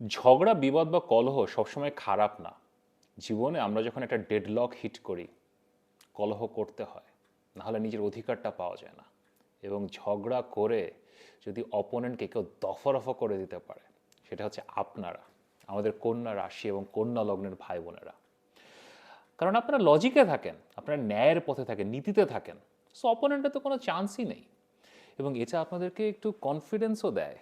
ঝগড়া বিবাদ বা কলহ সবসময় খারাপ না। জীবনে আমরা যখন একটা ডেডলক হিট করি, কলহ করতে হয়, নাহলে নিজের অধিকারটা পাওয়া যায় না। এবং ঝগড়া করে যদি অপোনেন্টকে কেউ দফা করে দিতে পারে, সেটা হচ্ছে আপনারা, আমাদের কন্যা রাশি এবং কন্যা লগ্নের ভাই বোনেরা। কারণ আপনারা লজিকে থাকেন, আপনারা ন্যায়ের পথে থাকেন, নীতিতে থাকেন। সো অপোনেন্টের তো কোনো চান্সই নেই। এবং এটা আপনাদেরকে একটু কনফিডেন্সও দেয়।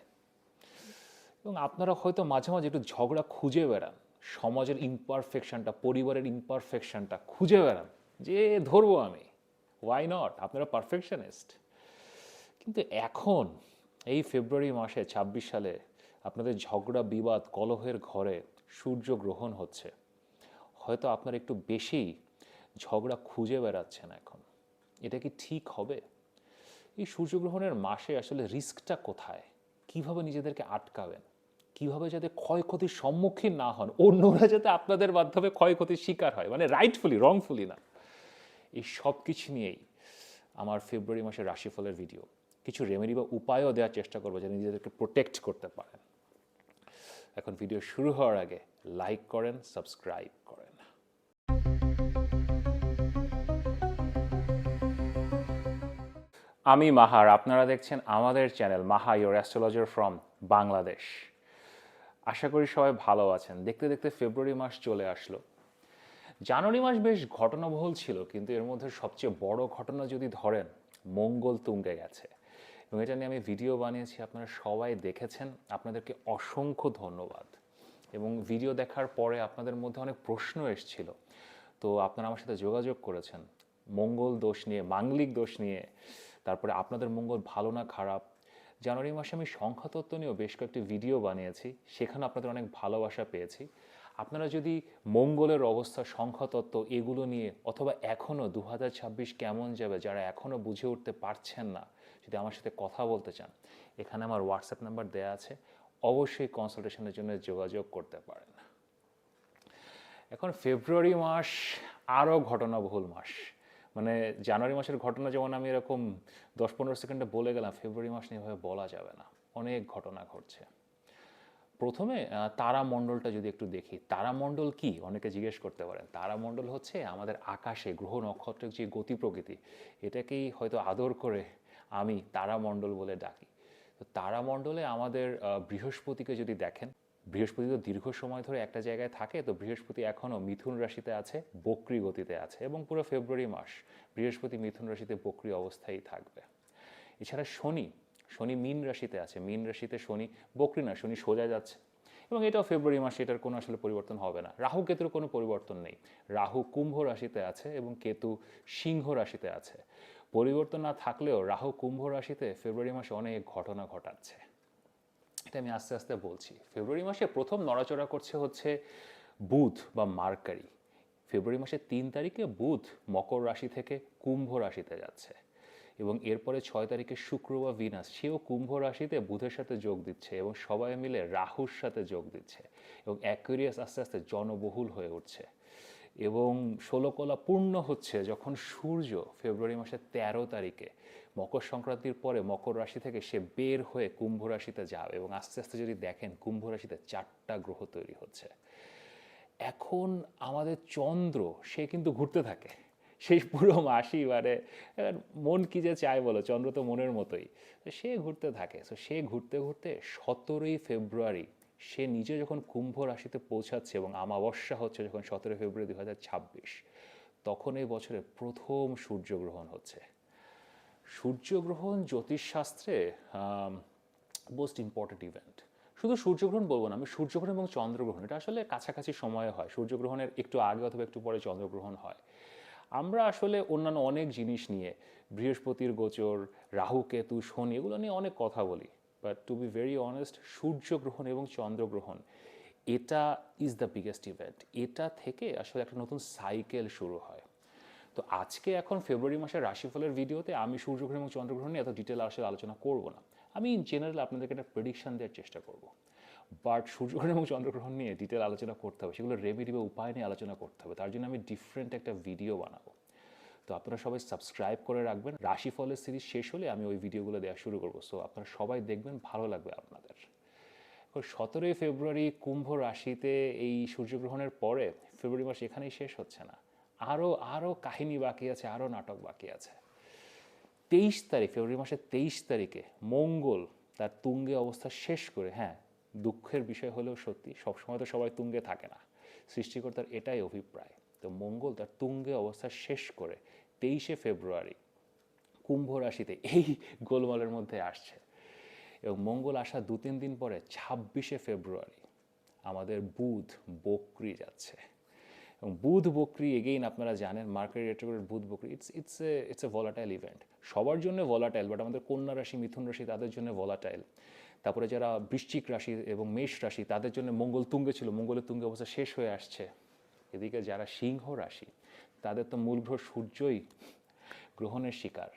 এবং আপনারা হয়তো মাঝে মাঝে একটু ঝগড়া খুঁজে বেড়ান, সমাজের ইমপারফেকশনটা, পরিবারের ইমপারফেকশনটা খুঁজে বেড়ান, যে ধরবো আমি, ওয়াই নট, আপনারা পারফেকশনিস্ট। কিন্তু এখন এই ফেব্রুয়ারি মাসে ২৬ সালে আপনাদের ঝগড়া বিবাদ কলহের ঘরে সূর্যগ্রহণ হচ্ছে। হয়তো আপনারা একটু বেশি ঝগড়া খুঁজে বেড়াচ্ছেন এখন। এটা কি ঠিক হবে? এই সূর্যগ্রহণের মাসে আসলে রিস্কটা কোথায়? কিভাবে নিজেদেরকে আটকাবেন? কিভাবে যাতে ক্ষয়ক্ষতির সম্মুখীন না হন, অন্যরা যাতে আপনাদের মাধ্যমে ক্ষয়ক্ষতির শিকার হয়, মানে রাইটফুলি, রংফুলি না। এই সব কিছু নিয়েই আমার ফেব্রুয়ারি মাসের রাশিফলের ভিডিও। কিছু রেমেডি বা উপায়ও দেওয়ার চেষ্টা করবো যাতে নিজেদেরকে প্রোটেক্ট করতে পারেন। এখন ভিডিও শুরু হওয়ার আগে লাইক করেন, সাবস্ক্রাইব করেন। আমি মাহার, আপনারা দেখছেন আমাদের channel Maha your astrologer from Bangladesh. আশা করি সবাই ভালো আছেন। দেখতে দেখতে ফেব্রুয়ারি মাস চলে আসলো। জানুয়ারি মাস বেশ ঘটনাবহুল ছিল, কিন্তু এর মধ্যে সবচেয়ে বড় ঘটনা যদি ধরেন, মঙ্গল তুঙ্গে গেছে। এবং এটা নিয়ে আমি ভিডিও বানিয়েছি, আপনারা সবাই দেখেছেন, আপনাদেরকে অসংখ্য ধন্যবাদ। এবং ভিডিও দেখার পরে আপনাদের মধ্যে অনেক প্রশ্ন এসেছিল, তো আপনারা আমার সাথে যোগাযোগ করেছেন মঙ্গল দোষ নিয়ে, মাঙ্গলিক দোষ নিয়ে, তারপরে আপনাদের মঙ্গল ভালো না খারাপ। জানুয়ারি মাসে আমি সংখ্যাতত্ত্ব নিয়েও বেশ কয়েকটি ভিডিও বানিয়েছি, সেখানে আপনাদের অনেক ভালোবাসা পেয়েছি। আপনারা যদি মঙ্গলের অবস্থা, সংখ্যাতত্ত্ব এগুলো নিয়ে, অথবা এখনও ২০২৬ কেমন যাবে, যারা এখনও বুঝে উঠতে পারছেন না, যদি আমার সাথে কথা বলতে চান, এখানে আমার হোয়াটসঅ্যাপ নাম্বার দেওয়া আছে, অবশ্যই কনসালটেশনের জন্য যোগাযোগ করতে পারেন। এখন ফেব্রুয়ারি মাস আরও ঘটনাবহুল মাস। মানে জানুয়ারি মাসের ঘটনা যেমন আমি এরকম ১০-১৫ সেকেন্ডে বলে গেলাম, ফেব্রুয়ারি মাস নিয়ে এভাবে বলা যাবে না, অনেক ঘটনা ঘটছে। প্রথমে তারামণ্ডলটা যদি একটু দেখি, তারামণ্ডল কি অনেকে জিজ্ঞেস করতে পারেন। তারামণ্ডল হচ্ছে আমাদের আকাশে গ্রহ নক্ষত্রের যে গতি প্রকৃতি, এটাকেই হয়তো আদর করে আমি তারামণ্ডল বলে ডাকি। তো তারামণ্ডলে আমাদের বৃহস্পতিকে যদি দেখেন, বৃহস্পতি তো দীর্ঘ সময় ধরে একটা জায়গায় থাকে, তো বৃহস্পতি এখনও মিথুন রাশিতে আছে, বক্রী গতিতে আছে, এবং পুরো ফেব্রুয়ারি মাস বৃহস্পতি মিথুন রাশিতে বক্রী অবস্থায় থাকবে। এছাড়া শনি, শনি মীন রাশিতে আছে, মীন রাশিতে শনি, বক্রী না, শনি সোজা যাচ্ছে, এবং এটাও ফেব্রুয়ারি মাসে, এটার কোনো আসলে পরিবর্তন হবে না। রাহু কেতুর কোনো পরিবর্তন নেই, রাহু কুম্ভ রাশিতে আছে এবং কেতু সিংহ রাশিতে আছে। পরিবর্তন না থাকলেও রাহু কুম্ভ রাশিতে ফেব্রুয়ারি মাসে অনেক ঘটনা ঘটাচ্ছে। এটা আমি আস্তে আস্তে বলছি। ফেব্রুয়ারি মাসে প্রথম নড়াচড়া করছে হচ্ছে বুধ বা মার্কারি। ফেব্রুয়ারি মাসের ৩ তারিখে বুধ মকর রাশি থেকে কুম্ভ রাশিতে যাচ্ছে, এবং এরপরে ৬ তারিখে শুক্র বা ভিনাস, সেও কুম্ভ রাশিতে বুধের সাথে যোগ দিচ্ছে, এবং সবাই মিলে রাহুর সাথে যোগ দিচ্ছে, এবং অ্যাকুয়ারিয়াস আস্তে আস্তে জনবহুল হয়ে উঠছে। এবং ষোলকলা পূর্ণ হচ্ছে যখন সূর্য ফেব্রুয়ারি মাসের ১৩ তারিখে মকর সংক্রান্তির পরে মকর রাশি থেকে সে বের হয়ে কুম্ভ রাশিতে যাবে, এবং আস্তে আস্তে যদি দেখেন কুম্ভ রাশিতে ৪টা গ্রহ তৈরি হচ্ছে। এখন আমাদের চন্দ্র, সে কিন্তু ঘুরতে থাকে সেই পুরো মাসই, মানে মন কি যে চায় বলো, চন্দ্র তো মনের মতোই, তো সে ঘুরতে থাকে। তো সে ঘুরতে ঘুরতে ১৭ই ফেব্রুয়ারি সে নিজে যখন কুম্ভ রাশিতে পৌঁছাচ্ছে, এবং আমাবস্যা হচ্ছে যখন ১৭ই ফেব্রুয়ারি ২০২৬, তখন এই বছরের প্রথম সূর্যগ্রহণ হচ্ছে। সূর্যগ্রহণ জ্যোতিষশাস্ত্রে মোস্ট ইম্পর্টেন্ট ইভেন্ট। শুধু সূর্যগ্রহণ বলবো না আমি, সূর্যগ্রহণ এবং চন্দ্রগ্রহণ এটা আসলে কাছাকাছি সময়ে হয়, সূর্যগ্রহণের একটু আগে অথবা একটু পরে চন্দ্রগ্রহণ হয়। আমরা আসলে অন্যান্য অনেক জিনিস নিয়ে, বৃহস্পতির গোচর, রাহু কেতু শনি, এগুলো নিয়ে অনেক কথা বলি, but to be very honest, সূর্যগ্রহণ এবং চন্দ্রগ্রহণ এটা ইজ দ্য বিগেস্ট ইভেন্ট। এটা থেকে আসলে একটা নতুন সাইকেল শুরু হয়। তো আজকে এখন ফেব্রুয়ারি মাসের রাশিফলের ভিডিওতে আমি সূর্যগ্রহণ এবং চন্দ্রগ্রহণ নিয়ে এত ডিটেল আসলে আলোচনা করব না। আমি ইন জেনারেল আপনাদেরকে একটা প্রেডিকশন দেওয়ার চেষ্টা করব। বাট সূর্যগ্রহণ এবং চন্দ্রগ্রহণ নিয়ে ডিটেল আলোচনা করতে হবে, সেগুলো রেমেডি বা উপায় নিয়ে আলোচনা করতে হবে, তার জন্য আমি ডিফারেন্ট একটা ভিডিও বানাবো। তো আপনারা সবাই সাবস্ক্রাইব করে রাখবেন। রাশিফলের সিরিজ শেষ হলে আমি ওই ভিডিওগুলো দেওয়া শুরু করবো, সো আপনারা সবাই দেখবেন, ভালো লাগবে আপনাদের। 17ই ফেব্রুয়ারি কুম্ভ রাশিতে এই সূর্যগ্রহণের পরে ফেব্রুয়ারি মাস এখানেই শেষ হচ্ছে না, আরও আরও কাহিনী বাকি আছে, আরও নাটক বাকি আছে। 23 তারিখ, ফেব্রুয়ারি মাসের 23 তারিখে মঙ্গল তার তুঙ্গে অবস্থা শেষ করে, হ্যাঁ দুঃখের বিষয় হলেও সত্যি, সবসময় তো সবাই তুঙ্গে থাকে না, সৃষ্টিকর্তার এটাই অভিপ্রায়। তো মঙ্গল তার তুঙ্গে অবস্থা শেষ করে 23শে ফেব্রুয়ারি কুম্ভ রাশিতে এই গোলমালের মধ্যে আসছে। এবং মঙ্গল আসা 2-3 দিন পরে 26শে ফেব্রুয়ারি আমাদের বুধ বক্রি যাচ্ছে। এবং বুধ বক্রি এগেইন আপনারা জানেন মার্কেট রেট্রোগ্রেড বুধ বক্রি ইটস এ ভলাটাইল ইভেন্ট, সবার জন্য ভলাটাইল, বাট আমাদের কন্যা রাশি মিথুন রাশি তাদের জন্য ভলাটাইল। তারপরে যারা বৃশ্চিক রাশি এবং মেষ রাশি তাদের জন্য মঙ্গল তুঙ্গে ছিল, মঙ্গলের তুঙ্গে অবস্থা শেষ হয়ে আসছে। এদিকে যারা সিংহ রাশি তাদের তো মূল গ্রহ সূর্যই গ্রহণের শিকার।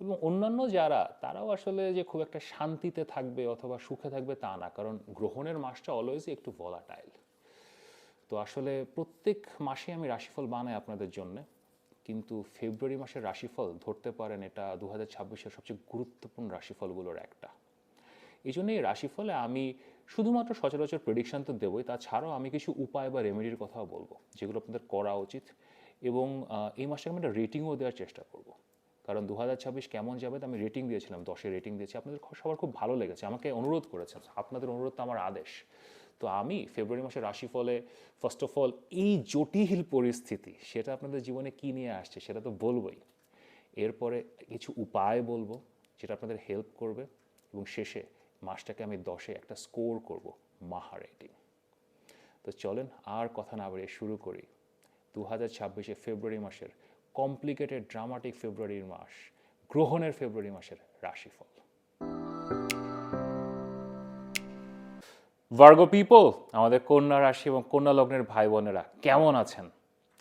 এবং অন্যান্য যারা তারাও আসলে যে খুব একটা শান্তিতে থাকবে অথবা সুখে থাকবে তা না, কারণ গ্রহণের মাসটা অলওয়েজই একটু ভলাটাইল। তো আসলে প্রত্যেক মাসে আমি রাশিফল বানাই আপনাদের জন্য, কিন্তু ফেব্রুয়ারি মাসের রাশিফল ধরতে পারেন এটা 2026-এর সবচেয়ে গুরুত্বপূর্ণ রাশিফলগুলোর একটা। এই জন্য এই রাশিফলে আমি শুধুমাত্র সচরাচর প্রেডিকশন তো দেবই, তাছাড়াও আমি কিছু উপায় বা রেমেডির কথাও বলবো যেগুলো আপনাদের করা উচিত। এবং এই মাসে আমি একটা রেটিংও দেওয়ার চেষ্টা করব, কারণ 2026 কেমন যাবে আমি রেটিং দিয়েছিলাম, 10-এ রেটিং দিয়েছি, আপনাদের সবার খুব ভালো লেগেছে, আমাকে অনুরোধ করেছেন, আপনাদের অনুরোধ তো আমার আদেশ। তো আমি ফেব্রুয়ারি মাসের রাশিফলে ফার্স্ট অফ অল এই জটিল পরিস্থিতি সেটা আপনাদের জীবনে কী নিয়ে আসছে সেটা তো বলবোই, এরপরে কিছু উপায় বলবো যেটা আপনাদের হেল্প করবে, এবং শেষে মাসটাকে আমি 10-এ একটা স্কোর করব, মাহা রেটিং। তো চলেন আর কথা না বাড়িয়ে শুরু করি 2026-এ ফেব্রুয়ারি মাসের কমপ্লিকেটেড ড্রামাটিক ফেব্রুয়ারির মাস, গ্রহণের ফেব্রুয়ারি মাসের রাশিফল। ভার্গো পিপল, আমাদের কন্যা রাশি এবং কন্যা লগ্নের ভাই বোনেরা কেমন আছেন?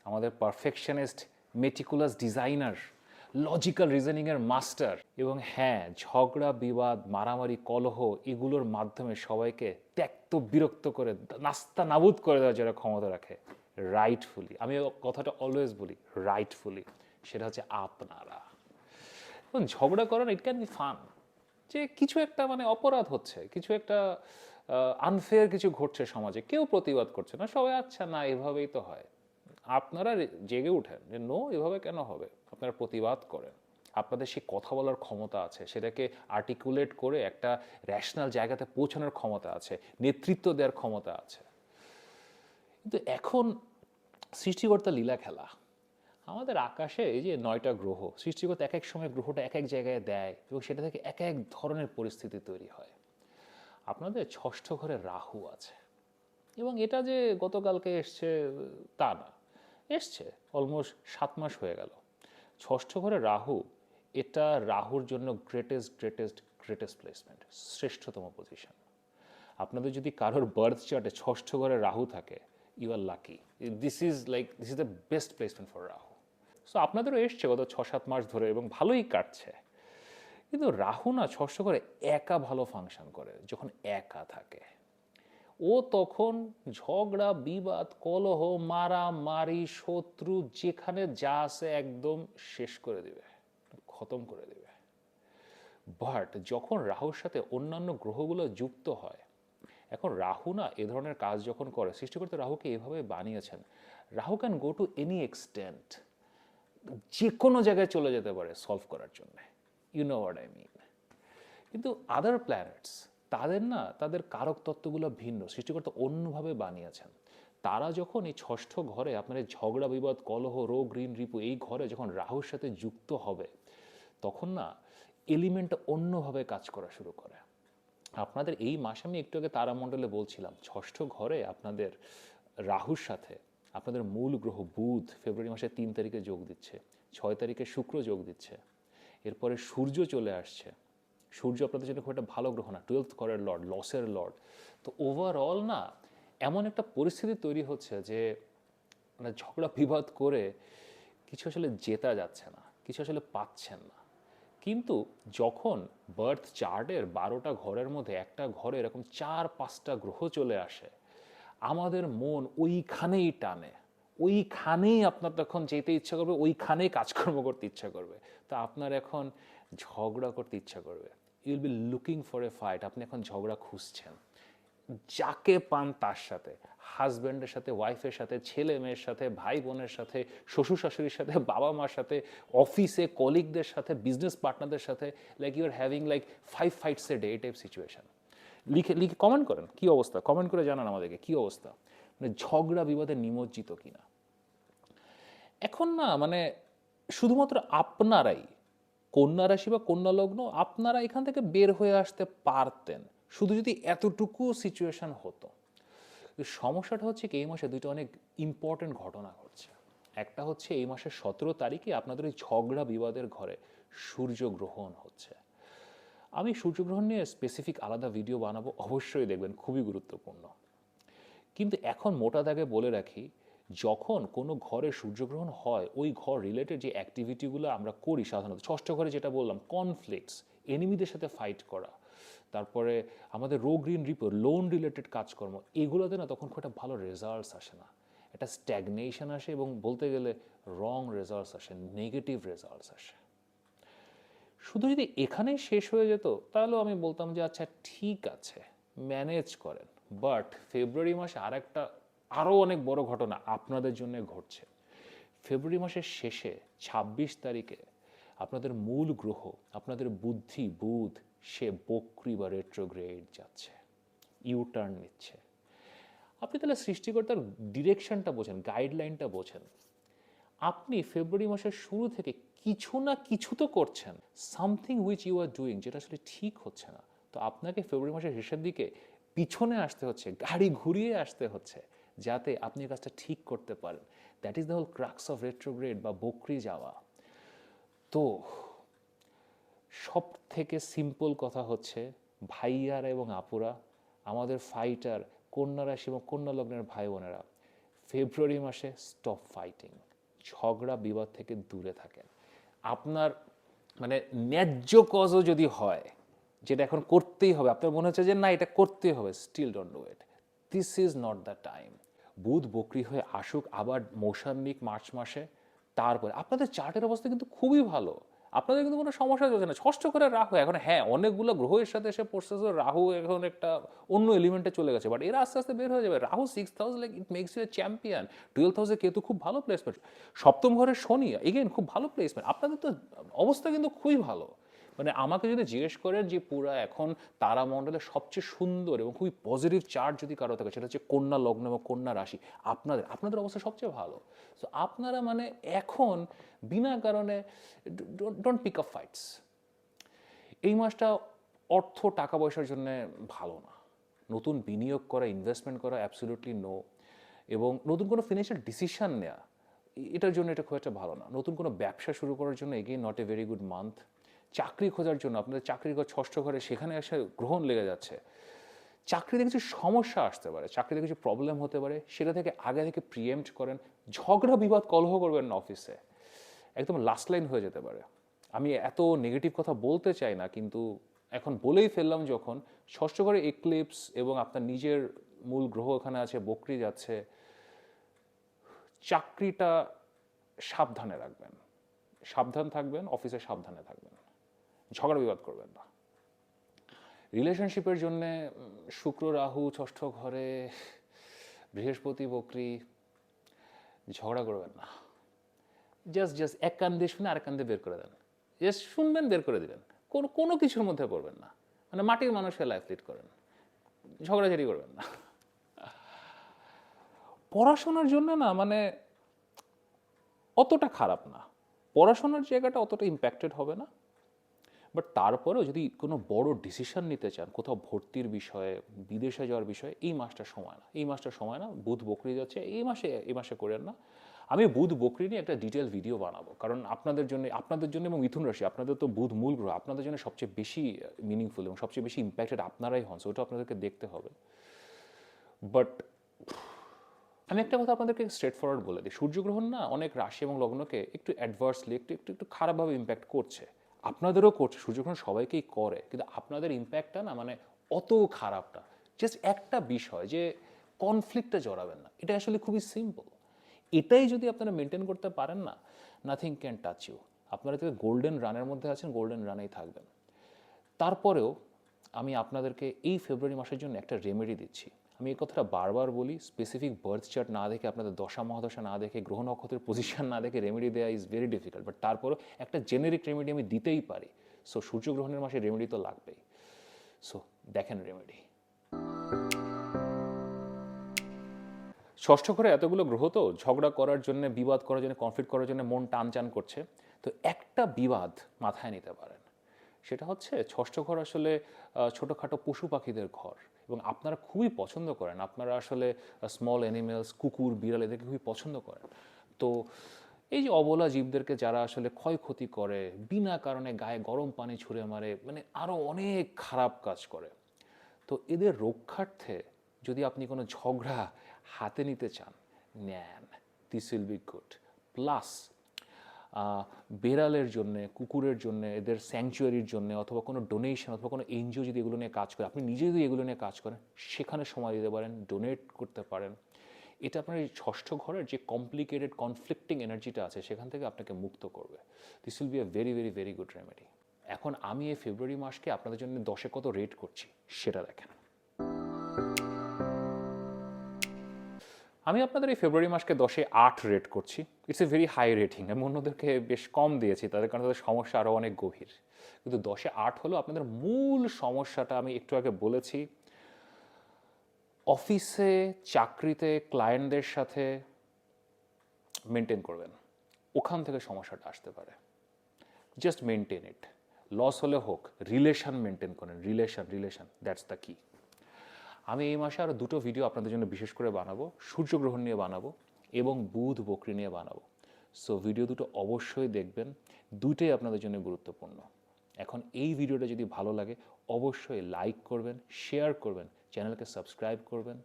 আমাদের পারফেকশনিস্ট, মেটিকুলাস ডিজাইনার, লজিক্যাল রিজনিংয়ের মাস্টার, এবং হ্যাঁ ঝগড়া বিবাদ মারামারি কলহ এগুলোর মাধ্যমে সবাইকে ত্যক্ত বিরক্ত করে নাস্তা নাবুদ করে দেওয়ার যারা ক্ষমতা রাখে রাইটফুলি, আমি কথাটা অলওয়েজ বলি রাইটফুলি, সেটা হচ্ছে আপনারা। এবং ঝগড়া করার ইট ক্যান বি ফান, যে কিছু একটা মানে অপরাধ হচ্ছে, কিছু একটা আনফেয়ার কিছু ঘটছে সমাজে, কেউ প্রতিবাদ করছে না, সবাই আচ্ছা না এভাবেই তো হয়, আপনারা জেগে উঠেন যে নো এভাবে কেন হবে, আপনারা প্রতিবাদ করেন, আপনাদের সেই কথা বলার ক্ষমতা আছে, সেটাকে আর্টিকুলেট করে একটা র্যাশনাল জায়গাতে পৌঁছানোর ক্ষমতা আছে, নেতৃত্ব দেওয়ার ক্ষমতা আছে। কিন্তু এখন সৃষ্টিকর্তা লীলা খেলা, আমাদের আকাশে এই যে 9টা গ্রহ, সৃষ্টিকর্তা এক এক সময় গ্রহটা এক এক জায়গায় দেয় এবং সেটা থেকে এক এক ধরনের পরিস্থিতি তৈরি হয়। আপনাদের 6ষ্ঠ ঘরে রাহু আছে, এবং এটা যে গতকালকে এসছে তা না, এসছে অলমোস্ট 7 মাস হয়ে গেল। 6ষ্ঠ ঘরে রাহু, এটা রাহুর জন্য গ্রেটেস্ট প্লেসমেন্ট, শ্রেষ্ঠতম পজিশন। আপনাদের যদি কারোর বার্থ চার্টে 6ষ্ঠ ঘরে রাহু থাকে, you are lucky, this is the best placement for Rahu. So আপনাদেরও এসছে গত 6-7 মাস ধরে এবং ভালোই কাটছে। কিন্তু রাহু না 6ষ্ঠ ঘরে একা ভালো ফাংশন করে, যখন একা থাকে ও তখন ঝগড়া বিবাদ কলহ মারামারি শত্রু যেখানে যা আছে একদম শেষ করে দিবে, খতম করে দিবে। বাট যখন রাহুর সাথে অন্যান্য গ্রহগুলো যুক্ত হয়, এখন রাহু না এ ধরনের কাজ যখন করে, সৃষ্টিকর্তা রাহুকে এভাবে বানিয়েছেন, Rahu can go to any extent, যে কোনো জায়গায় চলে যেতে পারে সলভ করার জন্য, you know what I mean. কিন্তু আদার প্ল্যানেটস তাদের না, তাদের কারক তত্ত্বগুলো ভিন্ন, সৃষ্টিকর্তা অন্যভাবে বানিয়েছেন। তারা যখন এই 6ষ্ঠ ঘরে আপনার এই ঝগড়া বিবাদ কলহ রোগ ঋণ রিপু এই ঘরে যখন রাহুর সাথে যুক্ত হবে, তখন না এলিমেন্টটা অন্যভাবে কাজ করা শুরু করে। আপনাদের এই মাসে আমি একটু আগে তারামণ্ডলে বলছিলাম 6ষ্ঠ ঘরে আপনাদের রাহুর সাথে আপনাদের মূল গ্রহ বুধ ফেব্রুয়ারি মাসের 3 তারিখে যোগ দিচ্ছে, 6 তারিখে শুক্র যোগ দিচ্ছে, এরপরে সূর্য চলে আসছে। সূর্য আপনাদের জন্য খুব একটা ভালো গ্রহ না, 12th ঘরের লর্ড, লসের লর্ড। তো ওভারঅল না এমন একটা পরিস্থিতি তৈরি হচ্ছে যে মানে ঝগড়া বিবাদ করে কিছু আসলে জেতা যাচ্ছে না, কিছু আসলে পাচ্ছেন না। কিন্তু যখন বার্থ চার্টের 12টা ঘরের মধ্যে একটা ঘরে এরকম 4-5টা গ্রহ চলে আসে, আমাদের মন ওইখানেই টানে, ওইখানেই আপনার তখন যেতে ইচ্ছা করবে, ওইখানেই কাজকর্ম করতে ইচ্ছা করবে। তো আপনার এখন ঝগড়া করতে ইচ্ছা করবে, you'll be looking for a fight, আপনি এখন ঝগড়া খুঁজছেন। যাকে পান তার সাথে, হাজব্যান্ডের সাথে, ওয়াইফের সাথে, ছেলে মেয়ের সাথে, ভাই বোনের সাথে, শ্বশুর শাশুড়ির সাথে, বাবা মার সাথে, অফিসে কলিগদের সাথে, বিজনেস পার্টনারদের সাথে, like you are having like 5 fights a day, এই টাইপ সিচুয়েশন। লিখে লিখে কমেন্ট করেন কী অবস্থা, কমেন্ট করে জানান আমাদেরকে কী অবস্থা, মানে ঝগড়া বিবাদে নিমজ্জিত কিনা। এখন না মানে শুধুমাত্র আপনারাই, কন্যা রাশি বা কন্যা লগ্ন, আপনারা এখান থেকে বের হয়ে আসতে পারতেন শুধু যদি এতটুকু সিচুয়েশন হতো। সমস্যাটা হচ্ছে কি, এই মাসে দুইটা অনেক ইম্পর্টেন্ট ঘটনা ঘটছে। একটা হচ্ছে এই মাসের 17 তারিখে আপনাদের ওই ঝগড়া বিবাদের ঘরে সূর্যগ্রহণ হচ্ছে। আমি সূর্যগ্রহণ নিয়ে স্পেসিফিক আলাদা ভিডিও বানাবো, অবশ্যই দেখবেন, খুবই গুরুত্বপূর্ণ। কিন্তু এখন মোটা দাগে বলে রাখি, যখন কোনো ঘরে সূর্যগ্রহণ হয়, ওই ঘর রিলেটেড যে অ্যাক্টিভিটিগুলো আমরা করি সাধারণত, ষষ্ঠ ঘরে যেটা বললাম, কনফ্লিক্টস, এনিমিদের সাথে ফাইট করা, তারপরে আমাদের রোগ ঋণ রিপোর্ট, লোন রিলেটেড কাজকর্ম, এগুলোতে না তখন খুব একটা ভালো রেজাল্টস আসে না, একটা স্ট্যাগনেশন আসে এবং বলতে গেলে রং রেজাল্টস আসে, নেগেটিভ রেজাল্টস আসে। শুধু যদি এখানেই শেষ হয়ে যেত তাহলেও আমি বলতাম যে আচ্ছা ঠিক আছে, ম্যানেজ করেন। বাট ফেব্রুয়ারি মাসে আরও অনেক বড় ঘটনা আপনাদের জন্য ঘটছে। ফেব্রুয়ারি মাসের শেষে ২৬ তারিখে আপনাদের মূল গ্রহ, আপনাদের বুদ্ধি বুধ, সে বক্রি বা রেট্রোগ্রেড যাচ্ছে, ইউটার্ন নিচ্ছে। আপনি তাহলে সৃষ্টিকর্তার ডিরেকশনটা বোঝেন, গাইডলাইনটা বোঝেন। আপনি ফেব্রুয়ারি মাসের শুরু থেকে কিছু না কিছু তো করছেন, something which you are doing, যেটা আসলে ঠিক হচ্ছে না। তো আপনাকে ফেব্রুয়ারি মাসের শেষের দিকে পিছনে আসতে হচ্ছে, গাড়ি ঘুরিয়ে আসতে হচ্ছে, যাতে আপনি কাজটা ঠিক করতে পারেন। That is the whole crux of retrograde বা বকরি যাওয়া। তো সব থেকে সিম্পল কথা হচ্ছে, ভাইয়ারা এবং আপুরা, আমাদের ফাইটার কন্যা রাশি এবং কন্যা লগ্নের ভাই বোনেরা, ফেব্রুয়ারি মাসে স্টপ ফাইটিং, ঝগড়া বিবাদ থেকে দূরে থাকেন। আপনার মানে ন্যায্য কজও যদি হয়, যেটা এখন করতেই হবে, আপনার মনে হচ্ছে যে না এটা করতেই হবে, still don't do it, this is not the time. Budh বকরি হয়ে আসুক আবার মৌসাম্বিক মার্চ মাসে, তারপরে আপনাদের চার্টের অবস্থা কিন্তু খুবই ভালো, আপনাদের কিন্তু কোনো সমস্যা চলছে না। ষষ্ঠ করে রাহু এখন, হ্যাঁ অনেকগুলো গ্রহের সাথে এসে পড়ছে, রাহু এখন একটা অন্য এলিমেন্টে চলে গেছে, বাট এরা আস্তে আস্তে বের হয়ে যাবে। Rahu 6th house, like it makes you a champion. 12th হাউসে কেতু খুব ভালো প্লেসমেন্ট, সপ্তম ঘরের শনি এগেন খুব ভালো প্লেসমেন্ট, আপনাদের তো অবস্থা কিন্তু খুবই ভালো। মানে আমাকে যদি জিজ্ঞেস করেন যে পুরা এখন তারামণ্ডলের সবচেয়ে সুন্দর এবং খুবই পজিটিভ চার্ট যদি কারো থাকে, সেটা হচ্ছে কন্যা লগ্ন এবং কন্যা রাশি, আপনাদের অবস্থা সবচেয়ে ভালো। সো আপনারা মানে এখন বিনা কারণে ডোন্ট পিক আপ ফাইটস। এই মাসটা অর্থ টাকা পয়সার জন্য ভালো না। নতুন বিনিয়োগ করা, ইনভেস্টমেন্ট করা অ্যাবসলিউটলি নো। এবং নতুন কোনো ফিনান্সিয়াল ডিসিশন নেওয়া, এটার জন্য এটা খুব একটা ভালো না। নতুন কোনো ব্যবসা শুরু করার জন্য again not a very good month. চাকরি খোঁজার জন্য আপনাদের চাকরির ঘর ষষ্ঠ ঘরে, সেখানে এসে গ্রহণ লেগে যাচ্ছে। চাকরিতে কিছু সমস্যা আসতে পারে, চাকরিতে কিছু প্রবলেম হতে পারে, সেটা থেকে আগে থেকে প্রিএম্প্ট করেন। ঝগড়া বিবাদ কলহ করবেন না অফিসে, একদম লাস্ট লাইন হয়ে যেতে পারে। আমি এত নেগেটিভ কথা বলতে চাই না, কিন্তু এখন বলেই ফেললাম যখন, ষষ্ঠ ঘরে এক্লিপস এবং আপনার নিজের মূল গ্রহ এখানে আছে, বকরি যাচ্ছে, চাকরিটা সাবধানে রাখবেন, সাবধান থাকবেন, অফিসে সাবধানে থাকবেন, ঝগড়া বিবাদ করবেন না। রিলেশনশিপের জন্যে শুক্র রাহু ষষ্ঠ ঘরে, বৃহস্পতি বকরি, ঝগড়া করবেন না। জাস্ট এক কান দিয়ে শুনে আরেক কান দিয়ে বের করে দেন, জাস্ট শুনবেন, বের করে দিবেন, কোনো কিছুর মধ্যে পড়বেন না। মানে মাটির মানুষের লাইফ লিড করেন, ঝগড়াঝাড়ি করবেন না। পড়াশোনার জন্য না মানে অতটা খারাপ না, পড়াশোনার জায়গাটা অতটা ইম্প্যাক্টেড হবে না। বাট তারপরেও যদি কোনো বড় ডিসিশন নিতে চান, কোথাও ভর্তির বিষয়ে, বিদেশে যাওয়ার বিষয়ে, এই মাসটা সময় না। বুধ বকরি যাচ্ছে এই মাসে করেন না। আমি বুধ বকরি নিয়ে একটা ডিটেল ভিডিও বানাবো, কারণ আপনাদের জন্য এবং মিথুন রাশি, আপনাদের তো বুধ মূল গ্রহ, আপনাদের জন্য সবচেয়ে বেশি মিনিংফুল এবং সবচেয়ে বেশি ইম্প্যাক্টেড আপনারাই হন, ওটা আপনাদেরকে দেখতে হবে। বাট আমি একটা কথা আপনাদেরকে স্ট্রেট ফরওয়ার্ড বলে দিই, সূর্যগ্রহণ না অনেক রাশি এবং লগ্নকে একটু অ্যাডভার্সলি, একটু খারাপভাবে ইম্প্যাক্ট করছে। আপনাদেরও করছে, সূর্যগ্রহণ সবাইকেই করে, কিন্তু আপনাদের ইম্প্যাক্টটা না মানে অত খারাপ না। জাস্ট একটা বিষয় যে কনফ্লিক্টে জড়াবেন না, এটা আসলে খুবই সিম্পল। এটাই যদি আপনারা মেনটেন করতে পারেন না, নাথিং ক্যান টাচ ইউ। আপনারা যদি গোল্ডেন রানের মধ্যে আছেন, গোল্ডেন রানেই থাকবেন। তারপরেও আমি আপনাদেরকে এই ফেব্রুয়ারি মাসের জন্য একটা রেমেডি দিচ্ছি। আমি এই কথাটা বারবার বলি, স্পেসিফিক বার্থ চার্ট না দেখে, আপনাদের দশা মহাদশা না দেখে, গ্রহ নক্ষত্রের পজিশন না দেখে রেমেডি দেওয়া ইজ ভেরি ডিফিকাল্ট, বাট তারপরও একটা জেনেরিক রেমেডি আমি দিতেই পারি। সো সূর্যগ্রহণের মাসে রেমেডি তো লাগবেই। সো দেখেন রেমেডি। ষষ্ঠ ঘরে এতগুলো গ্রহ তো ঝগড়া করার জন্য, বিবাদ করার জন্য, কনফ্লিক্ট করার জন্য মন টান করছে। তো একটা বিবাদ মাথায় নিতে পারেন, সেটা হচ্ছে ষষ্ঠ ঘর আসলে ছোটোখাটো পশু পাখিদের ঘর, এবং আপনারা খুবই পছন্দ করেন, আপনারা আসলে স্মল অ্যানিমেলস, কুকুর বিড়াল এদেরকে খুবই পছন্দ করেন। তো এই যে অবলা জীবদেরকে যারা আসলে ক্ষয়ক্ষতি করে, বিনা কারণে গায়ে গরম পানি ছুঁড়ে মারে, মানে আরও অনেক খারাপ কাজ করে, তো এদের রক্ষার্থে যদি আপনি কোনো ঝগড়া হাতে নিতে চান, নেন, this will be good. Plus বেড়ালের জন্যে, কুকুরের জন্যে, এদের স্যাংচুয়ারির জন্য, অথবা কোনো ডোনেশন অথবা কোনো এনজিও যদি এগুলো নিয়ে কাজ করে, আপনি নিজে যদি এগুলো নিয়ে কাজ করেন, সেখানে সময় দিতে পারেন, ডোনেট করতে পারেন। এটা আপনার এই ষষ্ঠ ঘরের যে কমপ্লিকেটেড কনফ্লিক্টিং এনার্জিটা আছে সেখান থেকে আপনাকে মুক্ত করবে। This will B a very very very good remedy. এখন আমি এই ফেব্রুয়ারি মাসকে আপনাদের জন্য 10-এ কত রেট করছি সেটা দেখেন। আমি আপনাদের এই ফেব্রুয়ারি মাসকে 10-এ 8 রেট করছি। It's a very high rating. আমি অন্যদেরকে বেশ কম দিয়েছি, তাদের কারণে তাদের সমস্যা আরও অনেক গভীর। কিন্তু 10-এ 8 হলো আপনাদের মূল সমস্যাটা আমি একটু আগে বলেছি, অফিসে চাকরিতে ক্লায়েন্টদের সাথে মেনটেন করবেন, ওখান থেকে সমস্যাটা আসতে পারে। জাস্ট মেনটেন ইট, লস হলে হোক, রিলেশন মেনটেন করেন, রিলেশন দ্যাটস দ্য কি। আমি এই মাসে আরও 2টো ভিডিও আপনাদের জন্য বিশেষ করে বানাবো, সূর্যগ্রহণ নিয়ে বানাবো এবং বুধ বকরি নিয়ে বানাবো। সো ভিডিও দুটো অবশ্যই দেখবেন, দুটোই আপনাদের জন্য গুরুত্বপূর্ণ। এখন এই ভিডিওটা যদি ভালো লাগে অবশ্যই লাইক করবেন, শেয়ার করবেন, চ্যানেলকে সাবস্ক্রাইব করবেন।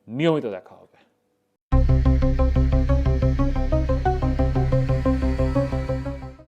নিয়মিত দেখা হবে।